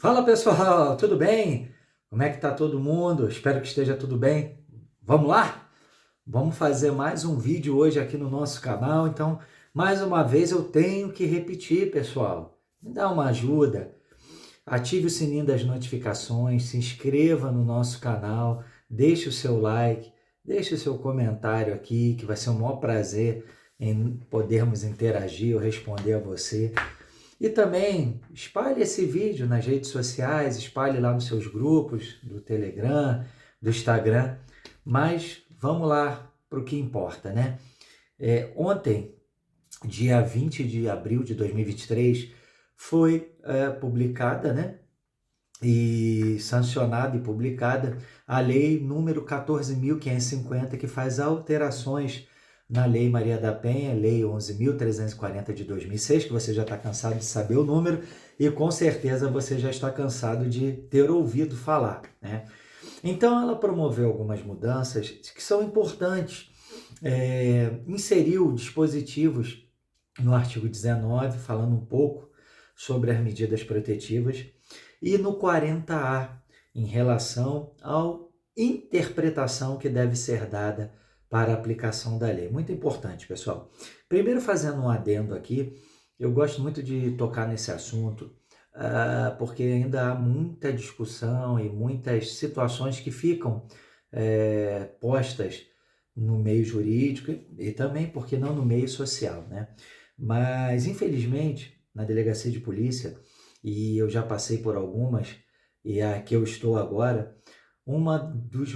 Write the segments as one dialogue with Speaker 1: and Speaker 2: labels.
Speaker 1: Fala pessoal, tudo bem? Como é que tá todo mundo? Espero que esteja tudo bem. Vamos lá? Vamos fazer mais um vídeo hoje aqui no nosso canal. Então, mais uma vez eu tenho que repetir, pessoal. Me dá uma ajuda. Ative o sininho das notificações, se inscreva no nosso canal, deixe o seu like, deixe o seu comentário aqui, que vai ser um maior prazer em podermos interagir ou responder a você. E também espalhe esse vídeo nas redes sociais, espalhe lá nos seus grupos do Telegram, do Instagram. Mas vamos lá para o que importa, né? Ontem, dia 20 de abril de 2023, foi publicada, né? E sancionada e publicada a lei número 14.550, que faz alterações na Lei Maria da Penha, Lei 11.340 de 2006, que você já está cansado de saber o número e com certeza você já está cansado de ter ouvido falar, né? Então ela promoveu algumas mudanças que são importantes, inseriu dispositivos no artigo 19, falando um pouco sobre as medidas protetivas, e no 40A, em relação à interpretação que deve ser dada para a aplicação da lei. Muito importante, pessoal. Primeiro, fazendo um adendo aqui, eu gosto muito de tocar nesse assunto, porque ainda há muita discussão e muitas situações que ficam postas no meio jurídico e também, por que não, no meio social, né? Mas, infelizmente, na delegacia de polícia, e eu já passei por algumas, e a que eu estou agora, uma dos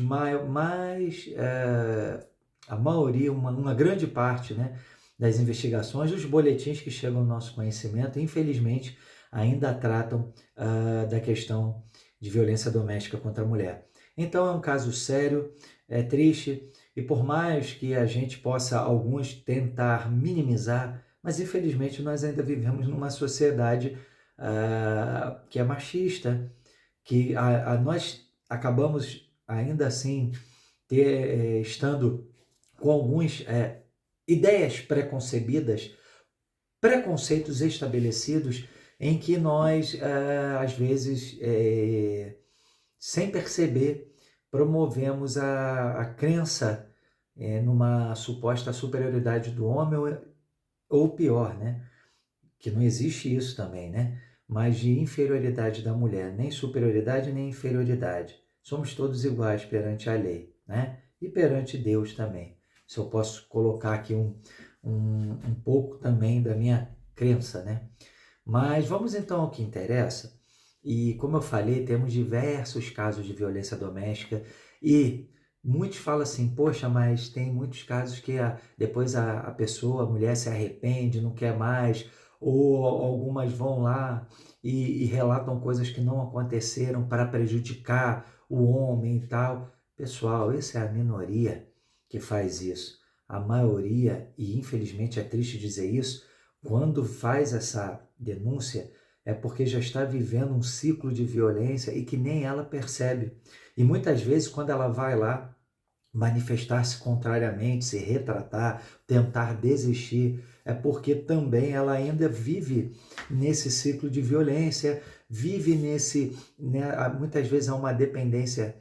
Speaker 1: a maioria, uma grande parte, né, das investigações, dos boletins que chegam ao nosso conhecimento, infelizmente, ainda tratam da questão de violência doméstica contra a mulher. Então é um caso sério, é triste, e por mais que a gente possa, alguns, tentar minimizar, mas infelizmente nós ainda vivemos numa sociedade que é machista, que nós acabamos ainda assim estando com algumas ideias preconcebidas, preconceitos estabelecidos, em que nós, às vezes, sem perceber, promovemos a crença numa suposta superioridade do homem, ou pior, né? Que não existe isso também, né? Mas de inferioridade da mulher, nem superioridade nem inferioridade. Somos todos iguais perante a lei, né? E perante Deus também. Se eu posso colocar aqui um pouco também da minha crença, né? Mas vamos então ao que interessa. E como eu falei, temos diversos casos de violência doméstica e muitos falam assim, poxa, mas tem muitos casos que depois a pessoa, a mulher se arrepende, não quer mais, ou algumas vão lá e relatam coisas que não aconteceram para prejudicar o homem e tal. Pessoal, essa é a minoria que faz isso. A maioria, e infelizmente é triste dizer isso, quando faz essa denúncia, é porque já está vivendo um ciclo de violência e que nem ela percebe. E muitas vezes, quando ela vai lá manifestar-se contrariamente, se retratar, tentar desistir, é porque também ela ainda vive nesse ciclo de violência, vive nesse, né, muitas vezes há uma dependência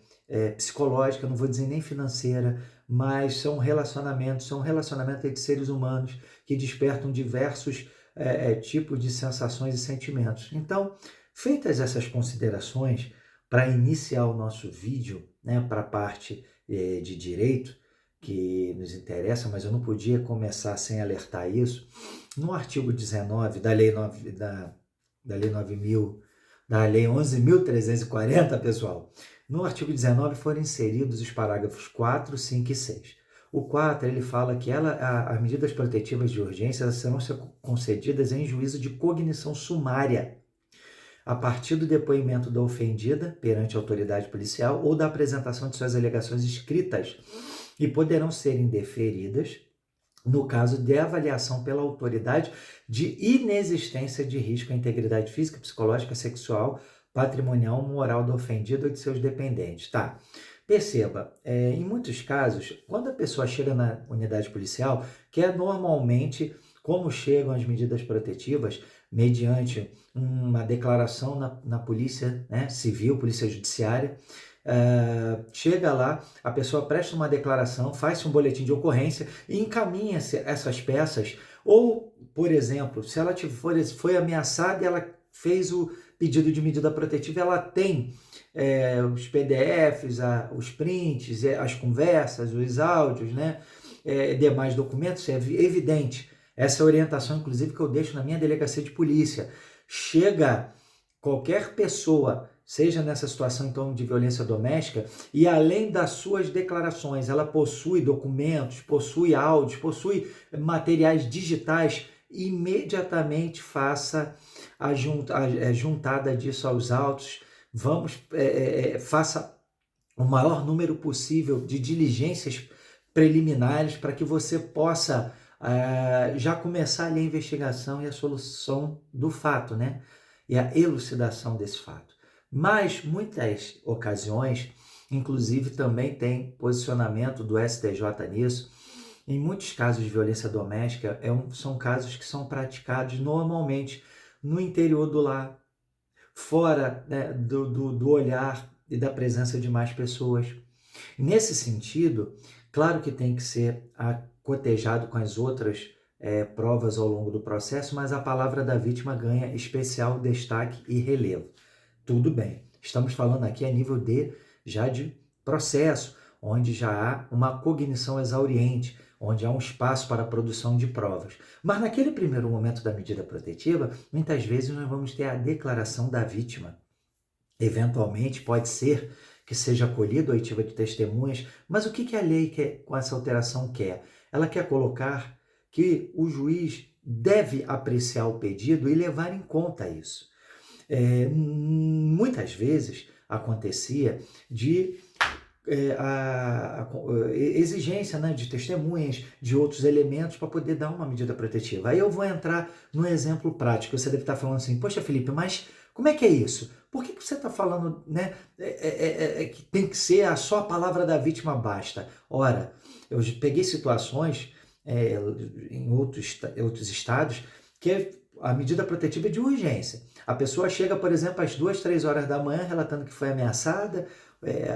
Speaker 1: psicológica, não vou dizer nem financeira, mas são relacionamentos entre seres humanos que despertam diversos tipos de sensações e sentimentos. Então, feitas essas considerações, para iniciar o nosso vídeo, né, para a parte de direito que nos interessa, mas eu não podia começar sem alertar isso. No artigo 19 da Lei 9, da Lei 9.000, da Lei 11.340, pessoal, no artigo 19 foram inseridos os parágrafos 4, 5 e 6. O 4, ele fala que as medidas protetivas de urgência serão concedidas em juízo de cognição sumária, a partir do depoimento da ofendida perante a autoridade policial ou da apresentação de suas alegações escritas, e poderão ser indeferidas no caso de avaliação pela autoridade de inexistência de risco à integridade física, psicológica, sexual, patrimonial, moral do ofendido ou de seus dependentes. Tá? Perceba, em muitos casos, quando a pessoa chega na unidade policial, que é normalmente como chegam as medidas protetivas, mediante uma declaração na polícia, né, civil, polícia judiciária. Chega lá, a pessoa presta uma declaração, faz um boletim de ocorrência e encaminha essas peças. Ou, por exemplo, se ela foi ameaçada e ela fez o pedido de medida protetiva, ela tem os PDFs, os prints, as conversas, os áudios, né, demais documentos, é evidente. Essa é a orientação, inclusive, que eu deixo na minha delegacia de polícia. Chega qualquer pessoa, seja nessa situação então de violência doméstica, e além das suas declarações, ela possui documentos, possui áudios, possui materiais digitais, imediatamente faça a juntada disso aos autos, faça o maior número possível de diligências preliminares para que você possa já começar ali a investigação e a solução do fato, né? E a elucidação desse fato. Mas muitas ocasiões, inclusive também tem posicionamento do STJ nisso, em muitos casos de violência doméstica, são casos que são praticados normalmente no interior do lar, fora, né, do olhar e da presença de mais pessoas. Nesse sentido, claro que tem que ser cotejado com as outras provas ao longo do processo, mas a palavra da vítima ganha especial destaque e relevo. Tudo bem, estamos falando aqui a nível já de processo, onde já há uma cognição exauriente, onde há um espaço para a produção de provas. Mas naquele primeiro momento da medida protetiva, muitas vezes nós vamos ter a declaração da vítima. Eventualmente pode ser que seja acolhido a oitiva de testemunhas, mas o que a lei com essa alteração quer? Ela quer colocar que o juiz deve apreciar o pedido e levar em conta isso. Muitas vezes acontecia de exigência, né, de testemunhas, de outros elementos para poder dar uma medida protetiva. Aí eu vou entrar no exemplo prático. Você deve estar falando assim, poxa Felipe, mas como é que é isso? Por que você está falando, né, que tem que ser só a palavra da vítima basta? Ora, eu peguei situações em outros estados que a medida protetiva é de urgência. A pessoa chega, por exemplo, às 2, 3 horas da manhã relatando que foi ameaçada,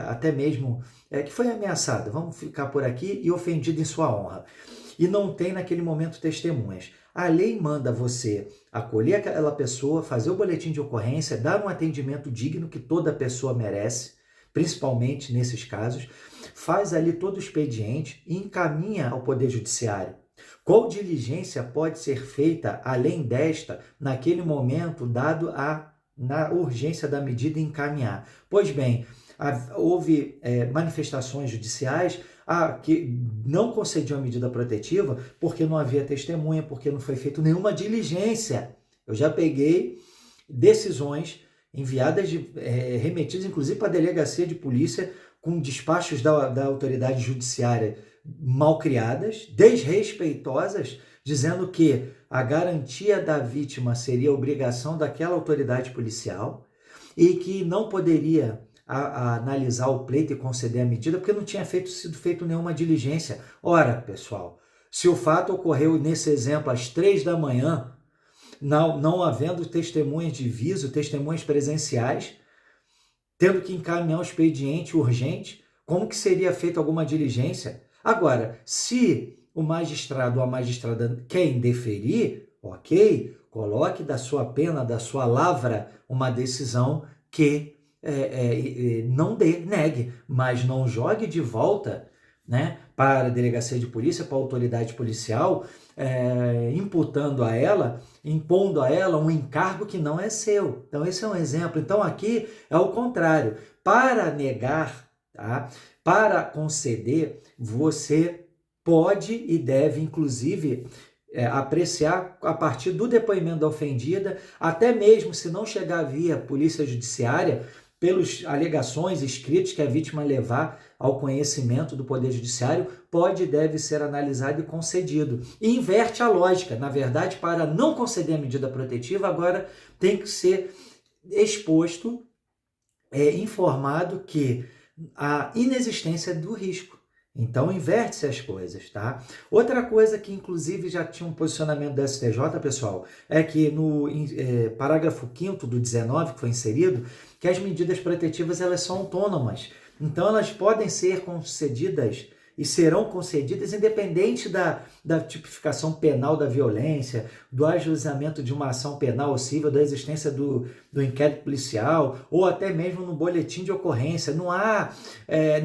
Speaker 1: até mesmo que foi ameaçada, vamos ficar por aqui, e ofendida em sua honra. E não tem naquele momento testemunhas. A lei manda você acolher aquela pessoa, fazer o boletim de ocorrência, dar um atendimento digno que toda pessoa merece, principalmente nesses casos, faz ali todo o expediente e encaminha ao Poder Judiciário. Qual diligência pode ser feita, além desta, naquele momento, dado na urgência da medida encaminhar? Pois bem, houve manifestações judiciais que não concediam a medida protetiva porque não havia testemunha, porque não foi feita nenhuma diligência. Eu já peguei decisões enviadas, remetidas inclusive para a delegacia de polícia, com despachos da autoridade judiciária mal criadas, desrespeitosas, dizendo que a garantia da vítima seria obrigação daquela autoridade policial e que não poderia analisar o pleito e conceder a medida porque não tinha sido feita nenhuma diligência. Ora, pessoal, se o fato ocorreu nesse exemplo às 3 da manhã, não havendo testemunhas de viso, testemunhas presenciais, tendo que encaminhar um expediente urgente, como que seria feita alguma diligência? Agora, se o magistrado ou a magistrada quer indeferir, ok, coloque da sua pena, da sua lavra, uma decisão que não negue, mas não jogue de volta, né, para a delegacia de polícia, para a autoridade policial, impondo a ela um encargo que não é seu. Então, esse é um exemplo. Então, aqui é o contrário. Para negar, tá? Para conceder, você pode e deve, inclusive, apreciar a partir do depoimento da ofendida, até mesmo se não chegar via polícia judiciária, pelas alegações escritas que a vítima levar ao conhecimento do Poder Judiciário, pode e deve ser analisado e concedido. E inverte a lógica. Na verdade, para não conceder a medida protetiva, agora tem que ser exposto, informado que a inexistência do risco. Então, inverte-se as coisas, tá? Outra coisa que, inclusive, já tinha um posicionamento do STJ, pessoal, é que no parágrafo 5º do 19, que foi inserido, que as medidas protetivas, elas são autônomas. Então, elas podem ser concedidas e serão concedidas independente da tipificação penal da violência, do ajuizamento de uma ação penal civil, da existência do inquérito policial, ou até mesmo no boletim de ocorrência. Não há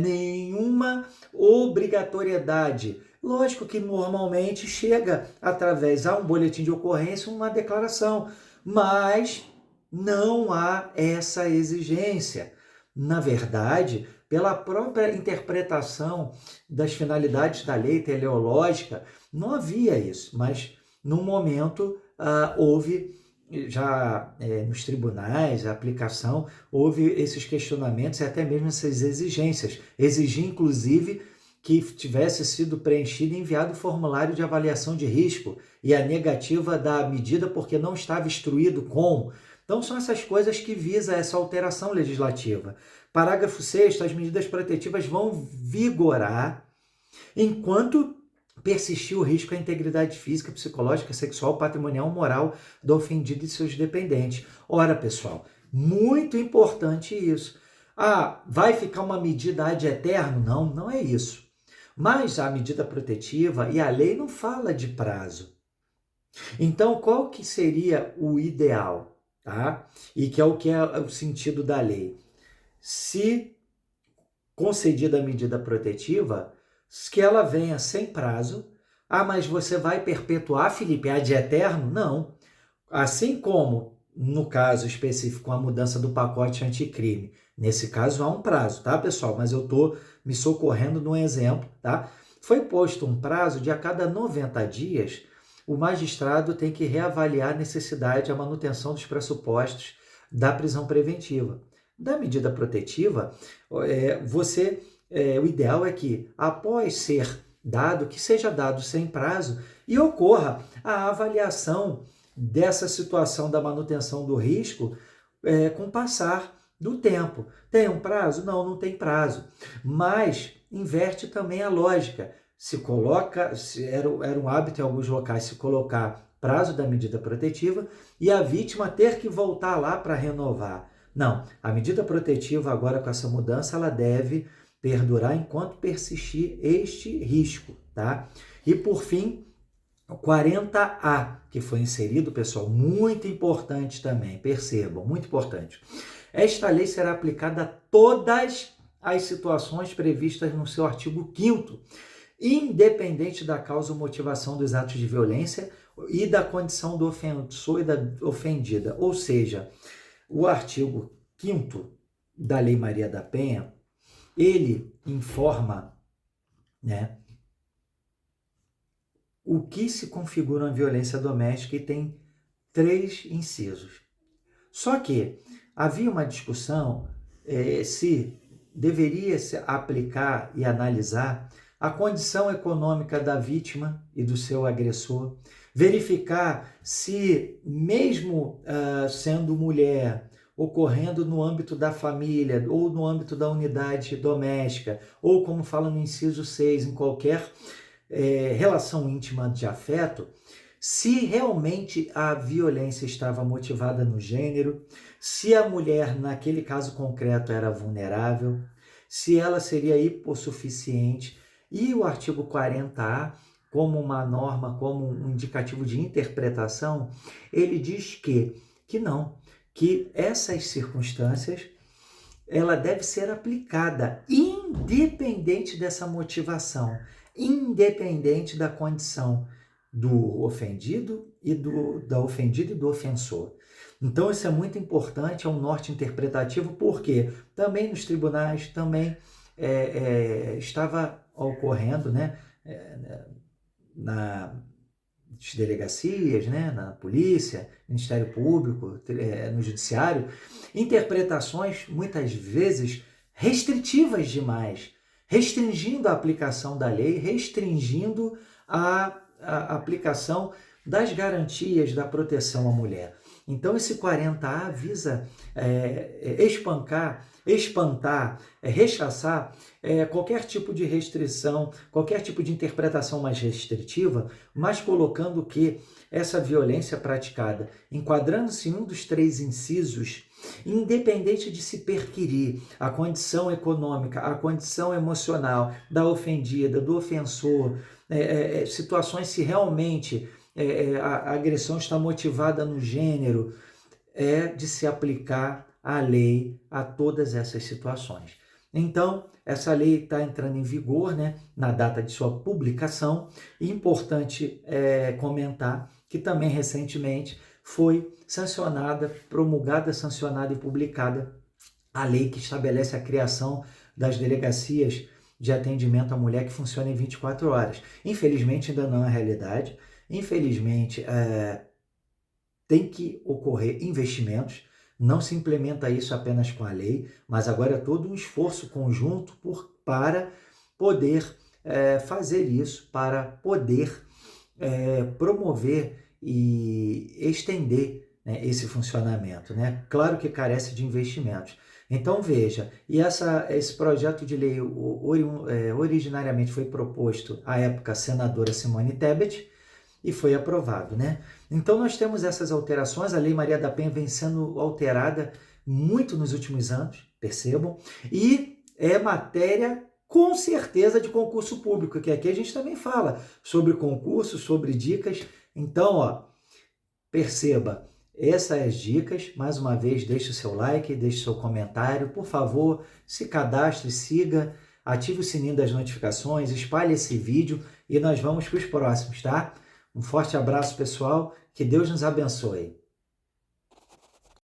Speaker 1: nenhuma obrigatoriedade. Lógico que normalmente chega através de um boletim de ocorrência uma declaração, mas não há essa exigência. Na verdade, pela própria interpretação das finalidades da lei teleológica, não havia isso, mas no momento houve já nos tribunais, a aplicação, houve esses questionamentos e até mesmo essas exigências. Exigir, inclusive, que tivesse sido preenchido e enviado o formulário de avaliação de risco e a negativa da medida porque não estava instruído como. Então, são essas coisas que visa essa alteração legislativa. Parágrafo 6º, as medidas protetivas vão vigorar enquanto persistir o risco à integridade física, psicológica, sexual, patrimonial, moral do ofendido e seus dependentes. Ora, pessoal, muito importante isso. Vai ficar uma medida ad eterno? Não, não é isso. Mas a medida protetiva e a lei não fala de prazo. Então, qual que seria o ideal? Tá? E que é o sentido da lei. Se concedida a medida protetiva, que ela venha sem prazo. Mas você vai perpetuar, Felipe, ad eterno? Não. Assim como, no caso específico, a mudança do pacote anticrime. Nesse caso, há um prazo, tá, pessoal? Mas eu estou me socorrendo de um exemplo, tá? Foi posto um prazo de a cada 90 dias, o magistrado tem que reavaliar a necessidade, a manutenção dos pressupostos da prisão preventiva. Da medida protetiva, o ideal é que, após ser dado, que seja dado sem prazo e ocorra a avaliação dessa situação da manutenção do risco com o passar do tempo. Tem um prazo? Não, não tem prazo. Mas inverte também a lógica. Era um hábito em alguns locais se colocar prazo da medida protetiva e a vítima ter que voltar lá para renovar. Não, a medida protetiva agora com essa mudança, ela deve perdurar enquanto persistir este risco, tá? E por fim, o 40A, que foi inserido, pessoal, muito importante também, percebam, muito importante. Esta lei será aplicada a todas as situações previstas no seu artigo 5º, independente da causa ou motivação dos atos de violência e da condição do ofensor e da ofendida. Ou seja, o artigo 5º da Lei Maria da Penha, ele informa, né, o que se configura uma violência doméstica e tem 3 incisos. Só que havia uma discussão se deveria se aplicar e analisar a condição econômica da vítima e do seu agressor, verificar se, mesmo sendo mulher, ocorrendo no âmbito da família ou no âmbito da unidade doméstica, ou como fala no inciso 6, em qualquer relação íntima de afeto, se realmente a violência estava motivada no gênero, se a mulher, naquele caso concreto, era vulnerável, se ela seria hipossuficiente. E o artigo 40A, como uma norma, como um indicativo de interpretação, ele diz que não, que essas circunstâncias, ela deve ser aplicada independente dessa motivação, independente da condição do ofendido e da ofendida e do ofensor. Então isso é muito importante, é um norte interpretativo, porque também nos tribunais, também estava ocorrendo, né, nas delegacias, né, na polícia, Ministério Público, no judiciário, interpretações muitas vezes restritivas demais, restringindo a aplicação da lei, restringindo a aplicação das garantias da proteção à mulher. Então, esse 40A visa espantar, rechaçar qualquer tipo de restrição, qualquer tipo de interpretação mais restritiva, mas colocando que essa violência praticada, enquadrando-se em um dos 3 incisos, independente de se perquirir a condição econômica, a condição emocional da ofendida, do ofensor, situações se realmente a agressão está motivada no gênero, de se aplicar a lei a todas essas situações. Então, essa lei está entrando em vigor, né, na data de sua publicação. E importante comentar que também recentemente foi promulgada, sancionada e publicada a lei que estabelece a criação das delegacias de atendimento à mulher que funciona em 24 horas. Infelizmente, ainda não é a realidade. Infelizmente, tem que ocorrer investimentos. Não se implementa isso apenas com a lei, mas agora é todo um esforço conjunto para poder fazer isso, para poder promover e estender, né, esse funcionamento, né? Claro que carece de investimentos. Então veja, e esse projeto de lei originariamente foi proposto à época a senadora Simone Tebet e foi aprovado, né? Então nós temos essas alterações, a Lei Maria da Penha vem sendo alterada muito nos últimos anos, percebam, e é matéria com certeza de concurso público, que aqui a gente também fala sobre concurso, sobre dicas. Então, perceba, essas dicas, mais uma vez, deixe o seu like, deixe o seu comentário, por favor, se cadastre, siga, ative o sininho das notificações, espalhe esse vídeo e nós vamos para os próximos, tá? Um forte abraço, pessoal, que Deus nos abençoe.